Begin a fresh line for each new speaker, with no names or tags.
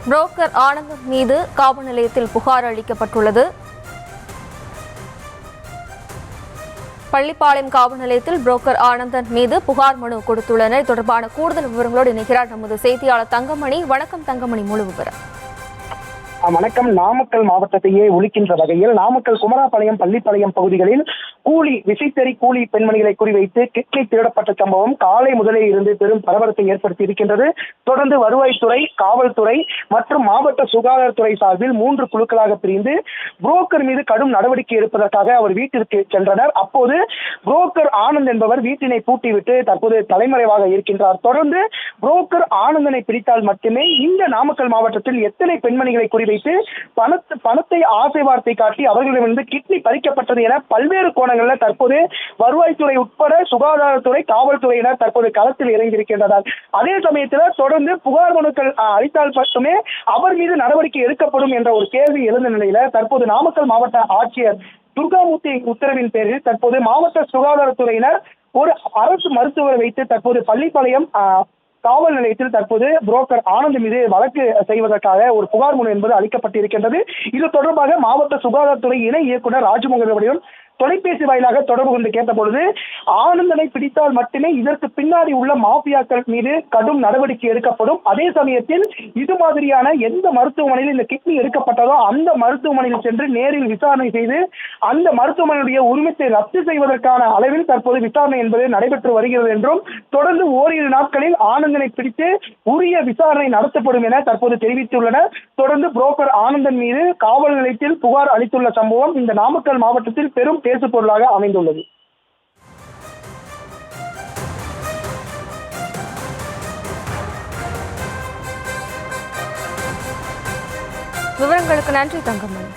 Broker Anandan மீது காவல் நிலையத்தில் புகார் அளிக்கப்பட்டுள்ளது. பள்ளிப்பாளையம் காவல் நிலையத்தில் புரோக்கர் ஆனந்தன் மீது புகார் மனு கொடுத்துள்ளனர். தொடர்பான கூடுதல் விவரங்களோடு இணைக்கிறார் நமது செய்தியாளர் தங்கமணி. வணக்கம் தங்கமணி, முழு விவரம்.
வணக்கம். நாமக்கல் மாவட்டத்தையே ஒழிக்கின்ற வகையில் நாமக்கல் குமராபாளையம் பள்ளிப்பாளையம் பகுதிகளில் விசைத்தறி கூலி பெண்மணிகளை குறிவைத்து கிட்னி திருடப்பட்ட சம்பவம் காலை முதலே இருந்து பெரும் பரபரப்பை ஏற்படுத்தி இருக்கின்றது. தொடர்ந்து வருவாய்த்துறை, காவல்துறை மற்றும் மாவட்ட சுகாதாரத்துறை சார்பில் 3 குழுக்களாக பிரிந்து புரோக்கர் மீது கடும் நடவடிக்கை எடுப்பதற்காக அவர் வீட்டிற்கு சென்றனர். அப்போது புரோக்கர் ஆனந்த் என்பவர் வீட்டினை பூட்டிவிட்டு தற்போது தலைமறைவாக இருக்கின்றார். தொடர்ந்து புரோக்கர் ஆனந்தனை பிடித்தால் மட்டுமே இந்த நாமக்கல் மாவட்டத்தில் எத்தனை பெண்மணிகளை குறிவைத்து பணத்தை ஆசை வார்த்தை காட்டி அவர்களிடமிருந்து கிட்னி பறிக்கப்பட்டது என பல்வேறு கோணங்களில் தற்போது வருவாய்த்துறை உட்பட சுகாதாரத்துறை, காவல்துறையினர் தற்போது களத்தில் இறங்கியிருக்கின்றனர். அதே சமயத்தில் தொடர்ந்து புகார் மனுக்கள் அளித்தால் மட்டுமே அவர் மீது நடவடிக்கை எடுக்கப்படும் என்ற ஒரு கேள்வி எழுந்த நிலையில தற்போது நாமக்கல் மாவட்ட ஆட்சியர் துர்காமூர்த்தி உத்தரவின் பேரில் தற்போது மாவட்ட சுகாதாரத்துறையினர் ஒரு அரசு மருத்துவரை வைத்து தற்போது பள்ளிப்பாளையம் காவல் நிலையத்தில் தற்போது புரோக்கர் ஆனந்த் மீது வழக்கு செய்வதற்காக ஒரு புகார் மனு என்பது அளிக்கப்பட்டிருக்கின்றது. இது தொடர்பாக மாவட்ட சுகாதாரத்துறை இணை இயக்குனர் ராஜமோகன் தொலைபேசி வாயிலாக தொடர்பு கொண்டு கேட்டபொழுது ஆனந்தனை பிடித்தால் மட்டுமே இதற்கு பின்னாடி உள்ள மாஃபியாக்கள் மீது கடும் நடவடிக்கை எடுக்கப்படும். அதே சமயத்தில் இது மாதிரியான எந்த மருத்துவமனையில் இந்த கிட்னி எடுக்கப்பட்டதோ அந்த மருத்துவமனையில் சென்று நேரில் விசாரணை செய்து அந்த மருத்துவமனையுடைய உரிமத்தை ரத்து செய்வதற்கான அளவில் தற்போது விசாரணை என்பது நடைபெற்று வருகிறது என்றும், தொடர்ந்து ஓரிரு நாட்களில் ஆனந்தனை பிடித்து உரிய விசாரணை நடத்தப்படும் என தற்போது தெரிவித்துள்ளனர். தொடர்ந்து புரோக்கர் ஆனந்தன் மீது காவல் நிலையத்தில் புகார் அளித்துள்ள சம்பவம் இந்த நாமக்கல் மாவட்டத்தில் பெரும் பேசு பொருளாக அமைந்துள்ளது.
விவரங்களுக்கு நன்றி தங்கமணி.